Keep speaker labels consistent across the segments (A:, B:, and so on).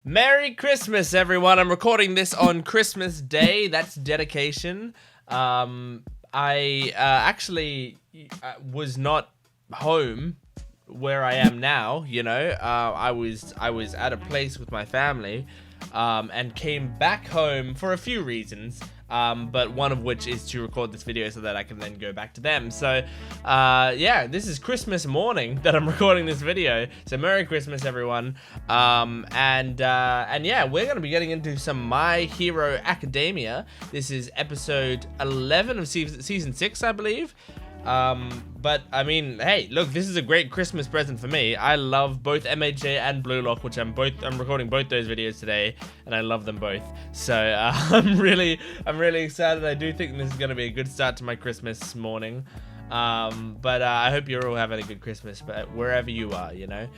A: Merry Christmas, everyone. I'm recording this on Christmas Day. That's dedication. I actually was not home where I am now, you know. I was at a place with my family and came back home for a few reasons. But one of which is to record this video so that I can then go back to them. So, yeah, this is Christmas morning that I'm recording this video. So, Merry Christmas, everyone. And yeah, we're going to be getting into some My Hero Academia. This is episode 11 of season 6, I believe. But I mean, hey, look, this is a great Christmas present for me. I love both MHA and Blue Lock, which I'm recording both those videos today, and I love them both. So I'm really excited. I do think this is gonna be a good start to my Christmas morning. But I hope you're all having a good Christmas, but wherever you are, you know.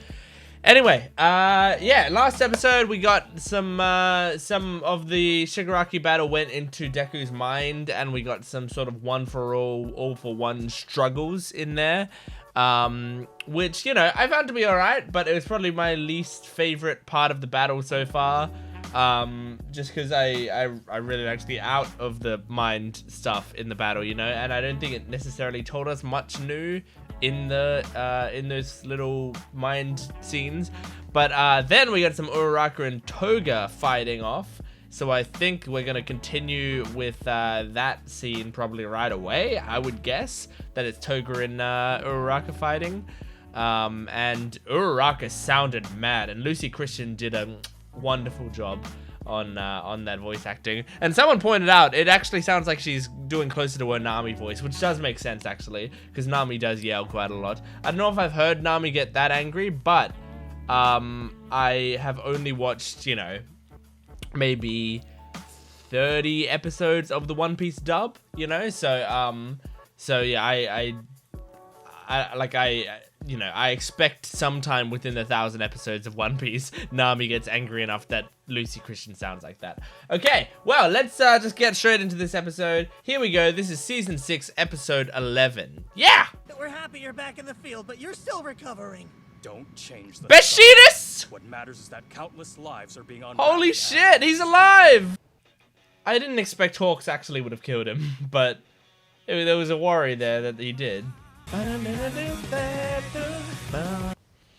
A: Anyway, yeah, last episode we got some of the Shigaraki battle went into Deku's mind, and we got some sort of one for all for one struggles in there, which, you know, I found to be alright, but it was probably my least favorite part of the battle so far, just because I really liked the out of the mind stuff in the battle, you know, and I don't think it necessarily told us much new in those little mind scenes. But then we got some Uraraka and Toga fighting off, so I think we're gonna continue with that scene probably right away. I would guess that it's Toga and Uraraka fighting, and Uraraka sounded mad, and Lucy Christian did a wonderful job on that voice acting. And someone pointed out it actually sounds like she's doing closer to her Nami voice, which does make sense actually, because Nami does yell quite a lot. I don't know if I've heard Nami get that angry, but I have only watched, you know, maybe 30 episodes of the One Piece dub, you know, so yeah, you know, I expect sometime within the 1,000 episodes of One Piece, Nami gets angry enough that Lucy Christian sounds like that. Okay, well, let's just get straight into this episode. Here we go. This is season 6, episode 11. Yeah!
B: We're happy you're back in the field, but you're still recovering.
C: Don't change the
A: Beshidas!
C: What matters is that countless lives are being unwrapped.
A: Holy shit, he's alive! I didn't expect Hawks actually would have killed him, but there was a worry there that he did.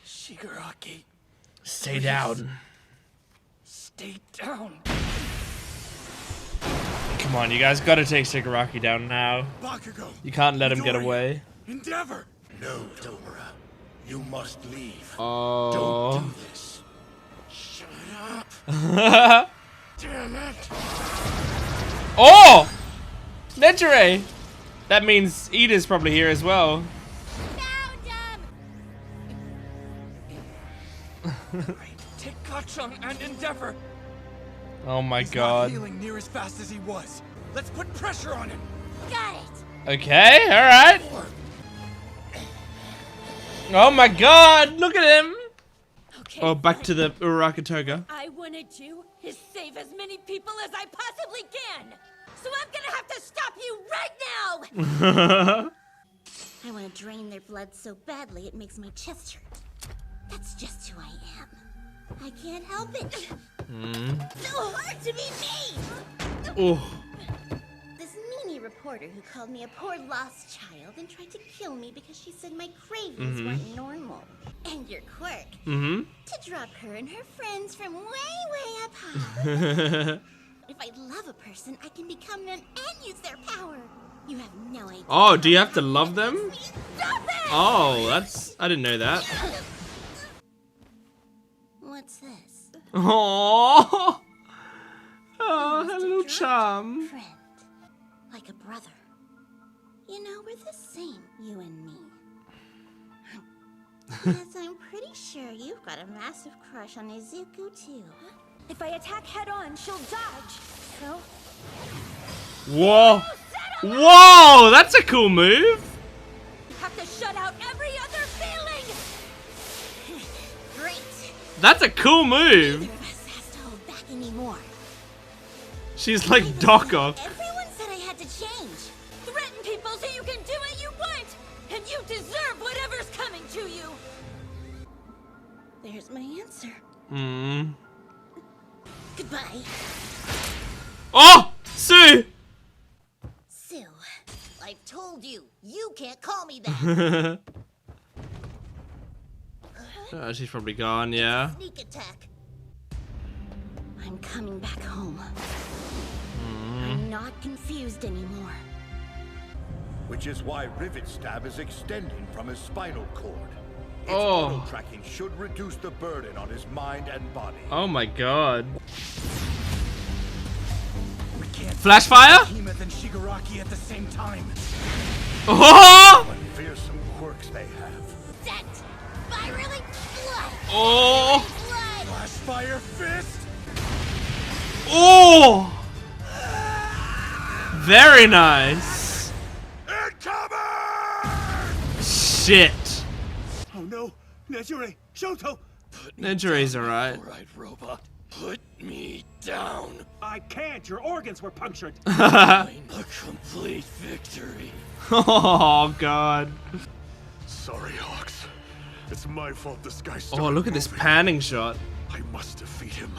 B: Shigaraki,
A: Stay down.
B: stay down.
A: Come on, you guys gotta take Shigaraki down now.
B: Bakugo,
A: You can't let him get
B: Midoriya,
A: away.
B: Endeavor. No, Tomura. You must leave.
A: Oh.
B: Don't do this. Shut up. Damn it.
A: Oh! Nejire! That means Ida's probably here as well.
B: Take Kachung and Endeavor.
A: Oh my
B: He's
A: god.
B: not healing near as fast as he was. Let's put pressure on him.
D: Got it.
A: Okay, alright. Oh my god, look at him!
D: Okay.
A: Oh, back to the Uraraka Toga.
D: I wanted to is save as many people as I possibly can. So I'm gonna have to stop you right now. I want to drain their blood so badly it makes my chest hurt. That's just who I am. I can't help it. So hard to be me.
A: Oh.
D: This meanie reporter who called me a poor lost child and tried to kill me because she said my cravings weren't normal. And your quirk. To drop her and her friends from way up high. If I love a person, I can become them and use their power. You have no idea.
A: Oh, do you have to love them?
D: Stop it!
A: Oh, I didn't know that.
D: What's this?
A: Oh, oh, a little charm.
D: Friend. Like a brother. You know, we're the same, you and me. Yes, I'm pretty sure you've got a massive crush on Izuku, too. If I attack head-on, she'll dodge. So?
A: Whoa. Whoa, that's a cool move.
D: You have to shut out every other feeling! Great.
A: That's a cool move.
D: Neither of us has to hold back anymore.
A: She's like Doc Ock.
D: Everyone said I had to change. Threaten people so you can do what you want! And you deserve whatever's coming to you! There's my answer. Goodbye.
A: Oh! Sue!
D: Sue, I've told you, you can't call me that.
A: Oh, she's probably gone, yeah.
D: Sneak attack. I'm coming back home. I'm not confused anymore.
E: Which is why Rivet Stab is extending from his spinal cord. Its
A: Oh.
E: auto-tracking should reduce the burden on his mind and body.
A: Oh my god.
C: We can't
A: Flash fire?
C: Behemoth and Shigaraki at the same time.
A: Oh!
E: What fearsome quirks they have.
D: Set! Spiraling blood!
A: Oh!
D: Blood!
C: Flash fire fist.
A: Oh! Very nice.
E: Incoming!
A: Shit.
C: Oh no, Nejire, Shoto.
A: Nejire's alright.
B: Alright, robot. Put me down.
C: I can't. Your organs were punctured.
B: A complete victory.
A: Oh god.
F: Sorry, Hawks. It's my fault this guy
A: Oh,
F: started
A: look at this
F: moving.
A: panning shot.
F: I must defeat him.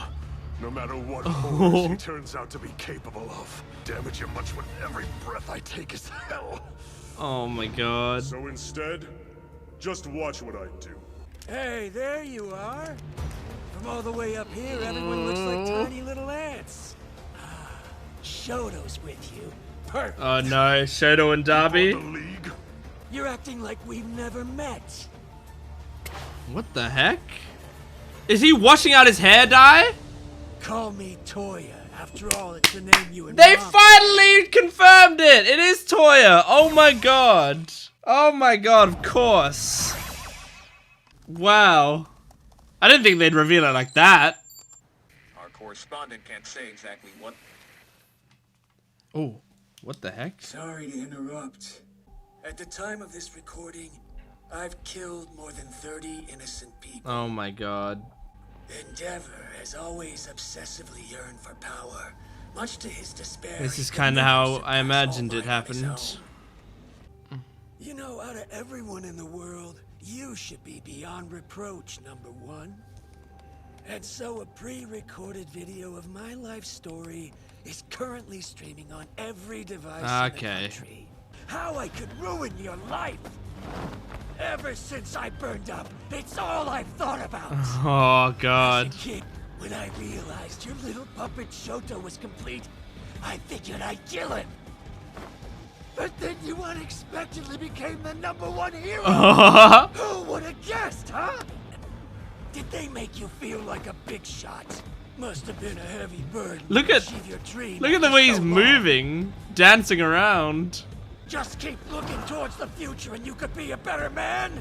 F: No matter what horrors he turns out to be capable of. Damage him much when every breath I take is hell.
A: Oh my god.
F: So instead, just watch what I do.
B: Hey, there you are. From all the way up here, everyone looks like tiny little ants. Ah, Shoto's with you. Perfect.
A: Oh no, Shoto and Darby.
F: The League?
B: You're acting like we've never met.
A: What the heck? Is he washing out his hair dye?
B: Call me Toya. After all, it's the name you and
A: They
B: Mom-
A: finally confirmed it! It is Toya! Oh my god. Oh my god, of course. Wow. I didn't think they'd reveal it like that.
G: Our correspondent can't say exactly what.
A: Oh, what the heck?
B: Sorry to interrupt. At the time of this recording, I've killed more than 30 innocent people.
A: Oh my god.
B: Endeavor has always obsessively yearned for power, much to his despair.
A: This is
B: he
A: kinda
B: can
A: how
B: never
A: I imagined
B: surpass
A: it
B: all might on his
A: happened.
B: own. You know, out of everyone in the world, you should be beyond reproach, number one. And so a pre-recorded video of my life story is currently streaming on every device in the
A: Okay.
B: country. How I could ruin your life! Ever since I burned up, it's all I've thought about.
A: Oh god.
B: As a kid, when I realized your little puppet Shoto was complete, I figured I'd kill him. But then you unexpectedly became the #1 hero. Who would have guessed, huh? Did they make you feel like a big shot? Must have been a heavy burden.
A: Look
B: to
A: at-
B: achieve your dream
A: Look at the
B: after
A: way he's
B: so long.
A: moving, dancing around.
B: Just keep looking towards the future and you could be a better man.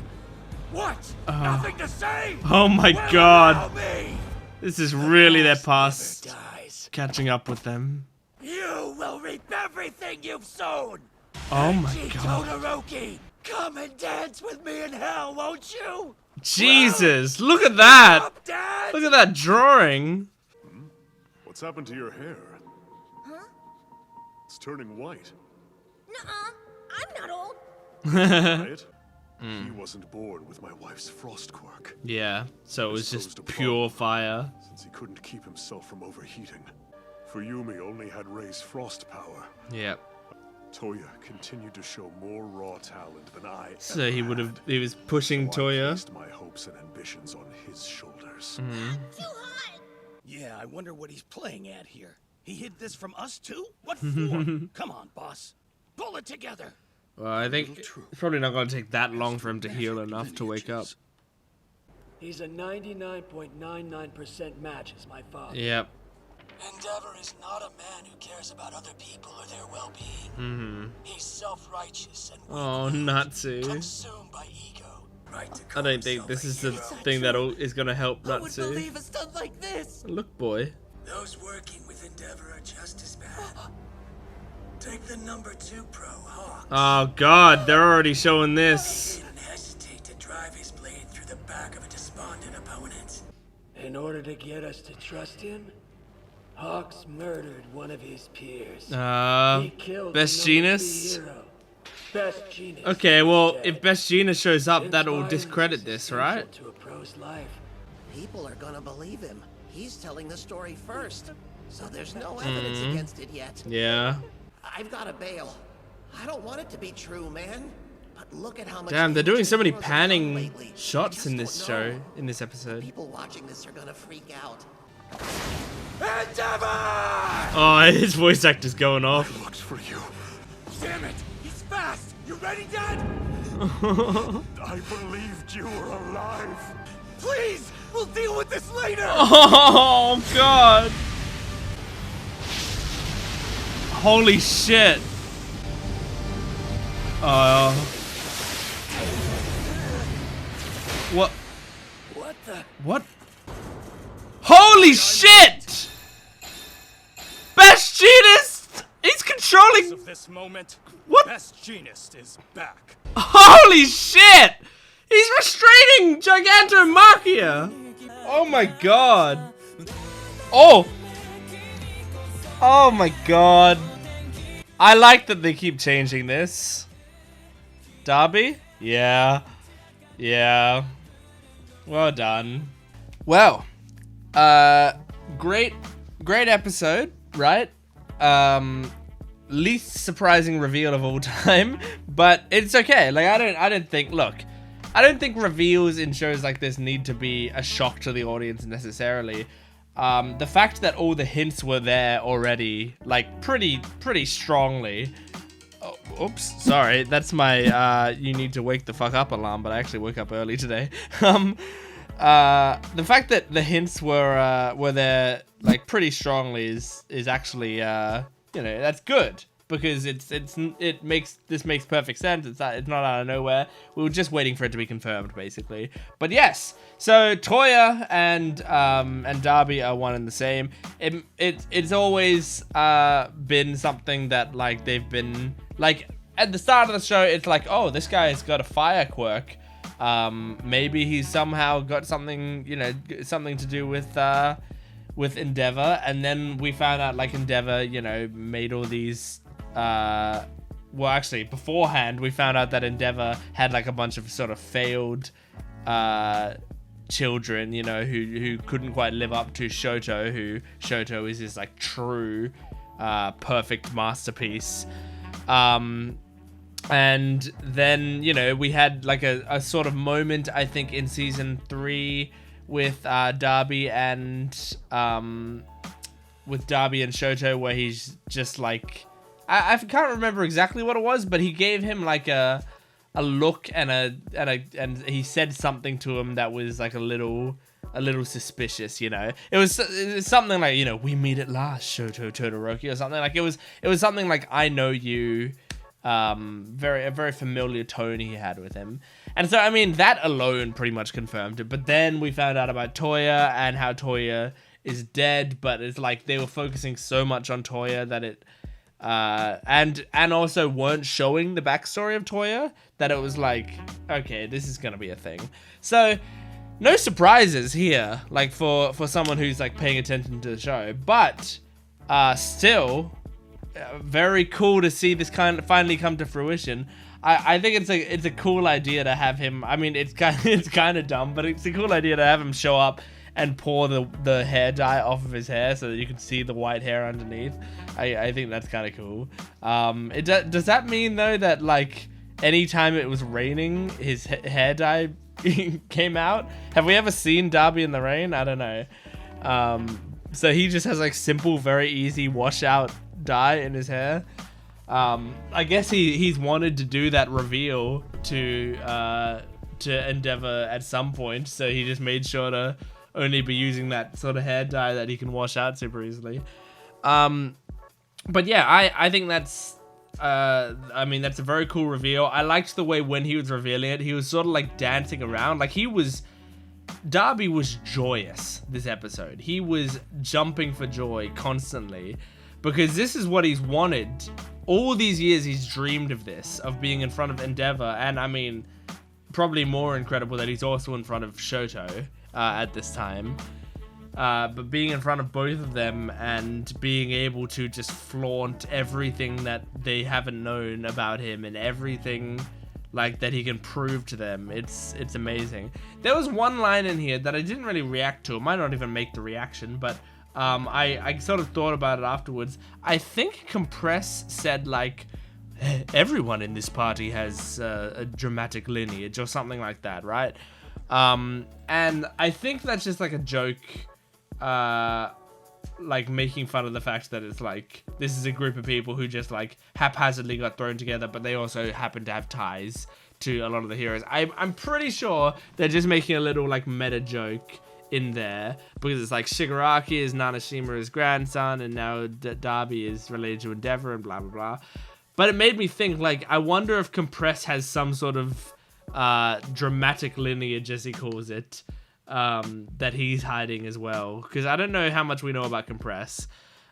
B: What? Nothing to say?
A: Oh my
B: Well,
A: god.
B: allow me.
A: This is really their
B: Past
A: past
B: never dies.
A: catching up with them.
B: You will reap everything you've sown.
A: Oh my
B: Eiji
A: god.
B: Todoroki, come and dance with me in hell, won't you?
A: Jesus, look at that.
B: Up, Dad.
A: Look at that drawing.
F: What's happened to your hair?
D: Huh?
F: It's turning white.
D: Nuh-uh. I'm not old.
F: Right?
A: Hmm.
F: He wasn't born with my wife's frost quirk,
A: Yeah, so it was
F: Exposed
A: just
F: to
A: pure
F: problem.
A: fire.
F: since he couldn't keep himself from overheating. Fuyumi only had Rei's frost power.
A: Yep.
F: Toya continued to show more raw talent than I
A: So
F: ever
A: he
F: had.
A: was pushing
F: So I
A: Toya.
F: placed my hopes and ambitions on his shoulders.
A: Mm-hmm.
D: Too hot.
H: Yeah, I wonder what he's playing at here. He hid this from us too? What for? Come on, boss. Pull it together.
A: Well, I think it's probably not going to take that long for him to heal enough to wake up.
B: He's a 99.99% match as my father.
A: Yep.
B: Endeavor is not a man who cares about other people or their well-being.
A: Mm-hmm.
B: He's self-righteous and
A: Oh,
B: weak-willed,
A: Natsu.
B: consumed by ego. Right to
A: I
B: call
A: don't think
B: himself
A: this
B: a
A: is the
B: hero.
A: thing that is going to help
B: Who would
A: Natsu.
B: believe a stunt like this?
A: Look, boy.
B: Those working with Endeavor are just as bad. Take the #2 pro, Hawks.
A: Oh, God. They're already showing this.
B: He didn't hesitate to drive his blade through the back of a despondent opponent. In order to get us to trust him, Hawks murdered one of his peers. He killed
A: Best
B: the #3
A: Genus?
B: hero. Best Genus
A: Okay,
B: is
A: well,
B: dead.
A: if Best Gina shows up,
B: Since
A: that'll
B: violence
A: discredit
B: is
A: this,
B: essential
A: right?
B: to a pro's life,
H: People are gonna believe him.
I: He's telling the story first, so there's no evidence against it yet.
A: Yeah.
I: I've got to bail. I don't want it to be true, man. But look at how much.
A: Damn, they're doing so many
I: heroes have done
A: panning
I: lately.
A: shots in
I: I
A: this
I: just
A: show,
I: don't know.
A: in this episode.
I: People watching this are gonna freak out.
B: Endeavor!
A: Oh, his voice actor's going off.
F: Looks for you.
B: Damn it! He's fast! You ready, Dad?
F: I believed you were alive.
B: Please! We'll deal with this later!
A: Oh, God. Holy shit. What?
B: What the?
A: What? Holy shit! Best Jeanist! He's controlling.
C: Of this moment,
A: What?
C: Best Jeanist is back.
A: Holy shit! He's restraining Gigantomachia! Oh my god. Oh! Oh my god. I like that they keep changing this. Darby? Yeah. Yeah. Well done. Well, great episode, right? Least surprising reveal of all time, but it's okay. Like I don't think reveals in shows like this need to be a shock to the audience necessarily. The fact that all the hints were there already, like pretty strongly. Oh, oops, sorry, that's my you need to wake the fuck up alarm, but I actually woke up early today. The fact that the hints were there like pretty strongly is actually that's good, because it makes perfect sense. It's not out of nowhere. We were just waiting for it to be confirmed, basically. But yes, so Toya and Darby are one and the same. It's always been something that like they've been like at the start of the show. It's like, oh, this guy's got a fire quirk. Maybe he's somehow got something, something to do with Endeavor, and then we found out like Endeavor, made all these. Well, actually, beforehand we found out that Endeavor had like a bunch of sort of failed children, who couldn't quite live up to Shoto. Who Shoto is his like true, perfect masterpiece. And then, we had like a sort of moment, I think, in season 3 with Darby and Shoto, where he's just like, I can't remember exactly what it was, but he gave him like a look and he said something to him that was like a little suspicious, It was something like, we meet at last, Shoto Todoroki, or something like. It was something like, I know you. A very familiar tone he had with him. And so, I mean, that alone pretty much confirmed it. But then we found out about Toya and how Toya is dead, but it's like they were focusing so much on Toya that it and also weren't showing the backstory of Toya, that it was like, okay, this is gonna be a thing. So no surprises here, like for someone who's like paying attention to the show, but still very cool to see this kind of finally come to fruition. I think it's a cool idea to have him. I mean, it's kind of dumb, but it's a cool idea to have him show up and pour the hair dye off of his hair so that you can see the white hair underneath. I think that's kind of cool. Does that mean though that like anytime it was raining, his hair dye came out? Have we ever seen Darby in the rain? I don't know. So he just has like simple, very easy washout dye in his hair. I guess he's wanted to do that reveal to Endeavor at some point, so he just made sure to only be using that sort of hair dye that he can wash out super easily. But yeah, I think that's that's a very cool reveal. I liked the way when he was revealing it, he was sort of like dancing around, like Darby was joyous this episode. He was jumping for joy constantly, because this is what he's wanted. All these years he's dreamed of this, of being in front of Endeavor, and I mean, probably more incredible that he's also in front of Shoto at this time. But being in front of both of them and being able to just flaunt everything that they haven't known about him and everything like that he can prove to them. It's amazing. There was one line in here that I didn't really react to. It might not even make the reaction, but I sort of thought about it afterwards. I think Compress said like, everyone in this party has a dramatic lineage or something like that, right? And I think that's just like a joke, like making fun of the fact that it's like, this is a group of people who just like haphazardly got thrown together, but they also happen to have ties to a lot of the heroes. I'm pretty sure they're just making a little like meta joke in there, because it's like Shigaraki is Nanashimura's grandson, and now Dabi is related to Endeavor, and blah blah blah. But it made me think, like, I wonder if Compress has some sort of dramatic lineage, as he calls it, that he's hiding as well. Because I don't know how much we know about Compress.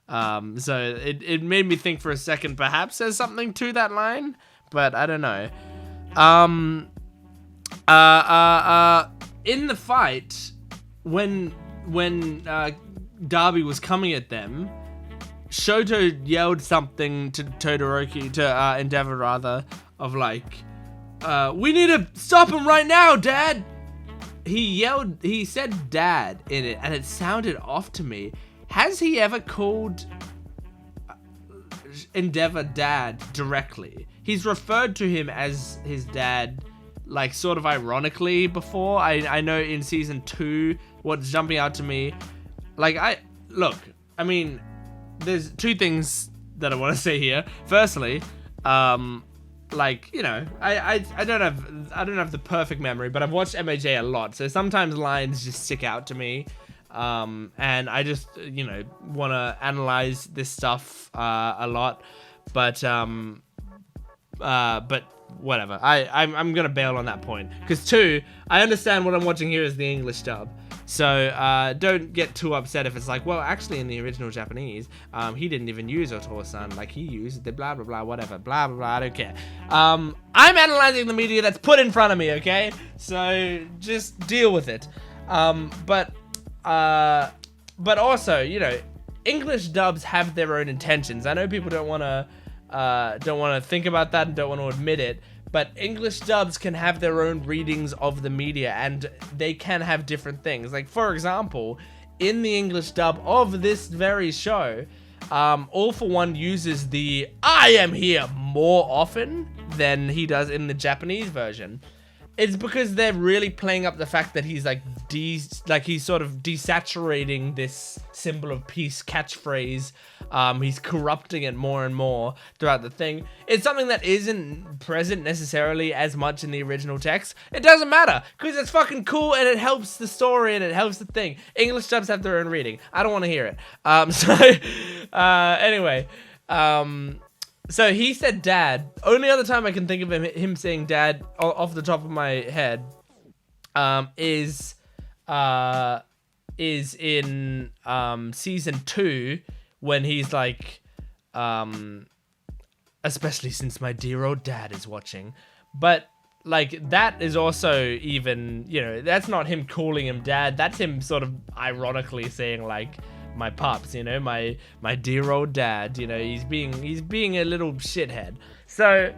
A: So it made me think for a second, perhaps there's something to that line, but I don't know. In the fight, when Dabi was coming at them, Shoto yelled something to Todoroki, to Endeavor rather, of like, we need to stop him right now, Dad! He said Dad in it, and it sounded off to me. Has he ever called Endeavor Dad directly? He's referred to him as his dad, like, sort of ironically before. I know in season 2, what's jumping out to me, like, I mean, there's two things that I want to say here. Firstly, like, you know, I don't have the perfect memory, but I've watched MHA a lot, so sometimes lines just stick out to me, and I just, you know, want to analyze this stuff a lot, but whatever. I'm gonna bail on that point, because 2, I understand what I'm watching here is the English dub. So don't get too upset if it's like, well, actually in the original Japanese, he didn't even use Otosan, like he used the blah blah blah, whatever, blah blah blah, I don't care. I'm analyzing the media that's put in front of me, okay? So just deal with it. But also, you know, English dubs have their own intentions. I know people don't want to think about that and don't want to admit it, but English dubs can have their own readings of the media, and they can have different things. Like, for example, in the English dub of this very show, All For One uses the "I am here" more often than he does in the Japanese version. It's because they're really playing up the fact that he's like he's sort of desaturating this symbol of peace catchphrase. He's corrupting it more and more throughout the thing. It's something that isn't present necessarily as much in the original text. It doesn't matter, because it's fucking cool and it helps the story and it helps the thing. English dubs have their own reading. I don't want to hear it. Anyway, so he said Dad. Only other time I can think of him saying Dad off the top of my head is in season 2, when he's like, especially since my dear old dad is watching. But like, that is also even, you know, that's not him calling him Dad. That's him sort of ironically saying like, my pops, you know, my dear old dad, you know, he's being a little shithead. So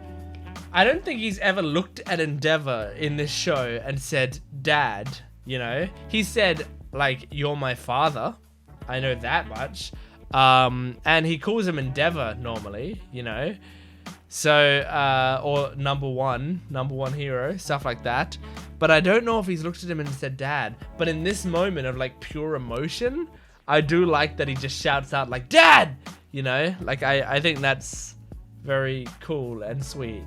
A: I don't think he's ever looked at Endeavor in this show and said Dad, you know. He said like, you're my father, I know that much, and he calls him Endeavor normally, you know, so or number one hero, stuff like that. But I don't know if he's looked at him and said Dad. But in this moment of like pure emotion, I do like that he just shouts out like, Dad! You know, like I think that's very cool and sweet.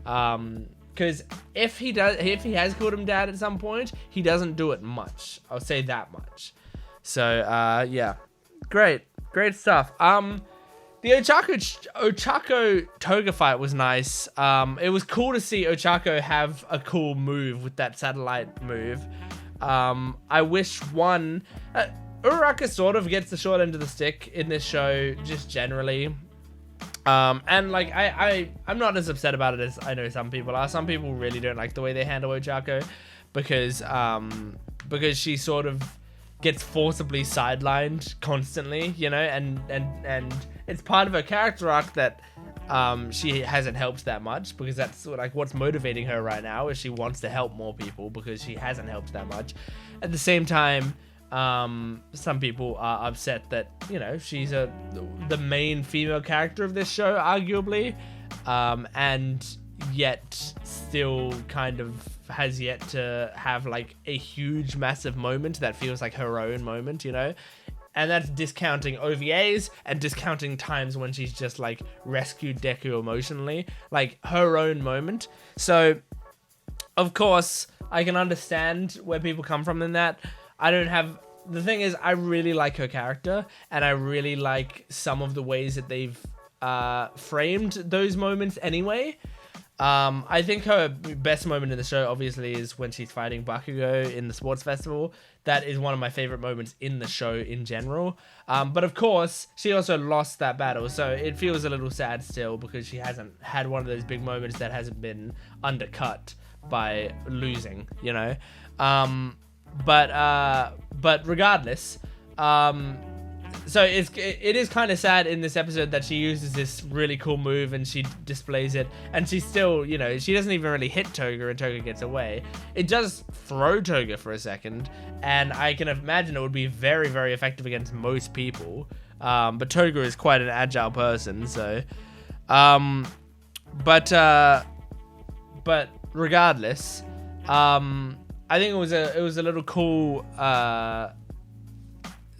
A: Because if he has called him Dad at some point, he doesn't do it much. I'll say that much. So yeah, great stuff. The Ochako Toga fight was nice. It was cool to see Ochako have a cool move with that satellite move. I wish Uraraka sort of gets the short end of the stick in this show, just generally. And like, I'm not as upset about it as I know some people are. Some people really don't like the way they handle Ochako, because she sort of gets forcibly sidelined constantly, you know, and it's part of her character arc that she hasn't helped that much, because that's like what's motivating her right now is she wants to help more people because she hasn't helped that much. At the same time, some people are upset that, you know, she's the main female character of this show, arguably, and yet still kind of has yet to have like a huge massive moment that feels like her own moment, you know. And that's discounting OVAs and discounting times when she's just like rescued Deku emotionally, like her own moment. So of course I can understand where people come from in that. The thing is, I really like her character, and I really like some of the ways that they've framed those moments anyway. I think her best moment in the show obviously is when she's fighting Bakugo in the sports festival. That is one of my favorite moments in the show in general. But of course, she also lost that battle, so it feels a little sad still because she hasn't had one of those big moments that hasn't been undercut by losing, you know. But regardless, so it is kind of sad in this episode that she uses this really cool move and she displays it, and she still, you know, she doesn't even really hit Toga and Toga gets away. It does throw Toga for a second, and I can imagine it would be very, very effective against most people. But Toga is quite an agile person, so but regardless, I think it was a little cool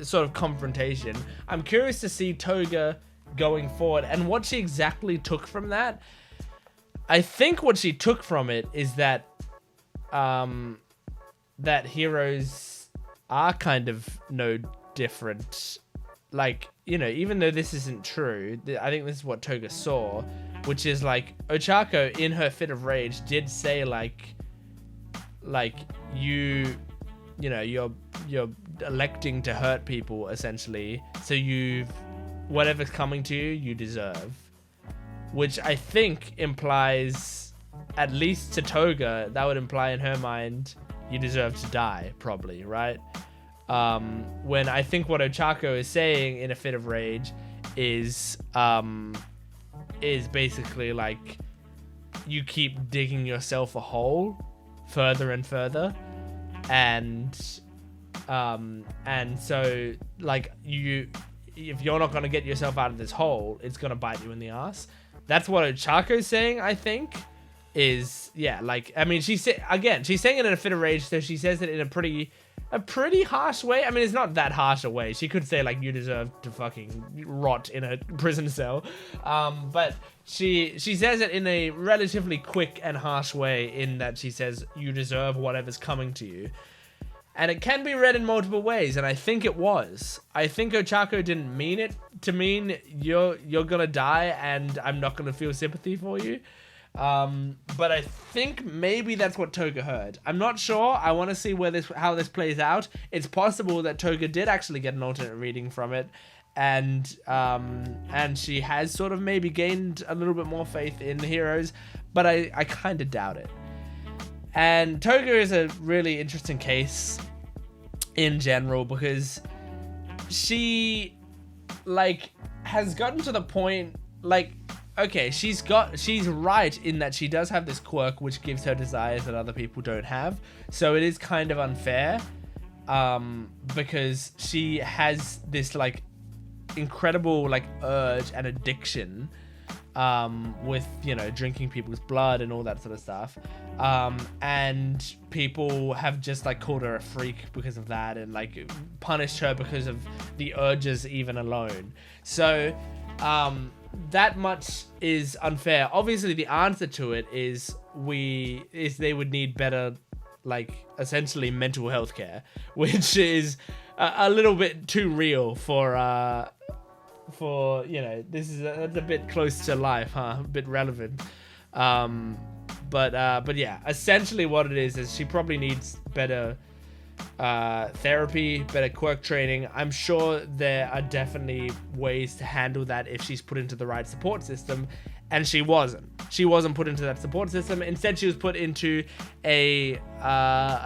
A: sort of confrontation. I'm curious to see Toga going forward and what she exactly took from that. I think what she took from it is that that heroes are kind of no different. Like, you know, even though this isn't true, I think this is what Toga saw, which is like Ochako in her fit of rage did say like you know, you're electing to hurt people essentially, so whatever's coming to you, you deserve, which I think implies, at least to Toga, that would imply in her mind you deserve to die, probably, right? When I think what Ochako is saying in a fit of rage is basically like you keep digging yourself a hole further and further, and so like if you're not going to get yourself out of this hole, it's going to bite you in the ass. That's what Ochako's saying, I think, is, yeah, like, I mean, she's saying it in a fit of rage, so she says it in a pretty harsh way. I mean, it's not that harsh a way. She could say, like, you deserve to fucking rot in a prison cell. But she says it in a relatively quick and harsh way, in that she says you deserve whatever's coming to you. And it can be read in multiple ways, and I think it was. I think Ochako didn't mean it to mean you're gonna die and I'm not gonna feel sympathy for you. But I think maybe that's what Toga heard. I'm not sure. I want to see how this plays out. It's possible that Toga did actually get an alternate reading from it, and she has sort of maybe gained a little bit more faith in the heroes, but I kind of doubt it. And Toga is a really interesting case in general, because she like has gotten to the point, like, okay, she's right in that she does have this quirk which gives her desires that other people don't have. So it is kind of unfair, because she has this like incredible like urge and addiction, with, you know, drinking people's blood and all that sort of stuff. And people have just like called her a freak because of that, and like punished her because of the urges even alone. So, that much is unfair. Obviously, the answer to it is they would need better, like, essentially mental health care, which is a little bit too real for you know, that's a bit close to life, huh? A bit relevant. But yeah, essentially what it is she probably needs better therapy, better quirk training. I'm sure there are definitely ways to handle that if she's put into the right support system, and she wasn't. She wasn't put into that support system. Instead, she was put into a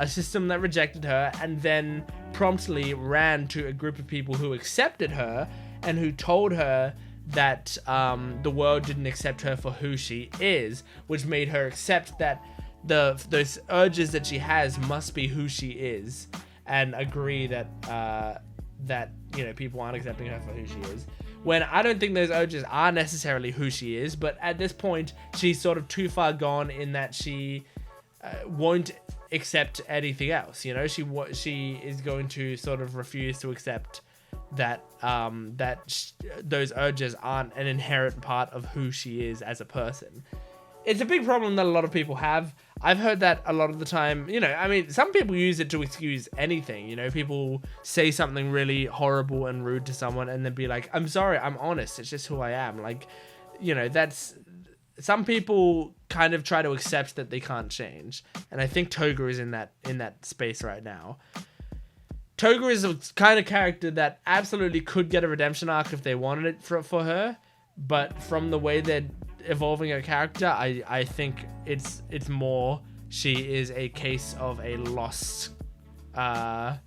A: system that rejected her, and then promptly ran to a group of people who accepted her and who told her that the world didn't accept her for who she is, which made her accept that those urges that she has must be who she is, and agree that people aren't accepting her for who she is, when I don't think those urges are necessarily who she is. But at this point, she's sort of too far gone in that she won't accept anything else. She is going to sort of refuse to accept that those urges aren't an inherent part of who she is as a person. It's a big problem that a lot of people have. I've heard that a lot of the time. Some people use it to excuse anything. People say something really horrible and rude to someone and then be like, I'm sorry, I'm honest, it's just who I am. That's... Some people kind of try to accept that they can't change. And I think Toga is in that space right now. Toga is a kind of character that absolutely could get a redemption arc if they wanted it for her. But from the way they're evolving her character, I think it's more she is a case of a lost, a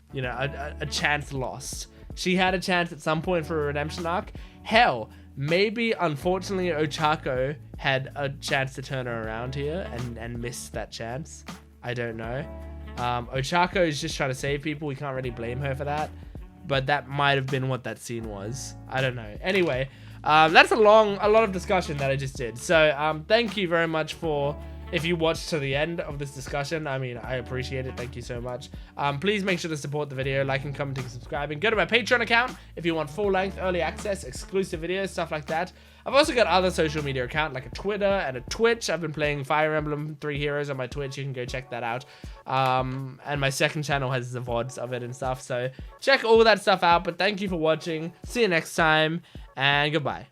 A: chance lost. She had a chance at some point for a redemption arc. Hell, maybe unfortunately Ochako had a chance to turn her around here and missed that chance. I don't know. Ochako is just trying to save people. We can't really blame her for that. But that might have been what that scene was. I don't know. Anyway, that's a lot of discussion that I just did. So thank you very much for, if you watched to the end of this discussion. I appreciate it. Thank you so much. Please make sure to support the video, liking, commenting, subscribing. Go to my Patreon account if you want full-length, early access, exclusive videos, stuff like that. I've also got other social media accounts like a Twitter and a Twitch. I've been playing Fire Emblem 3 Heroes on my Twitch. You can go check that out. And my second channel has the VODs of it and stuff. So check all that stuff out. But thank you for watching. See you next time. And goodbye.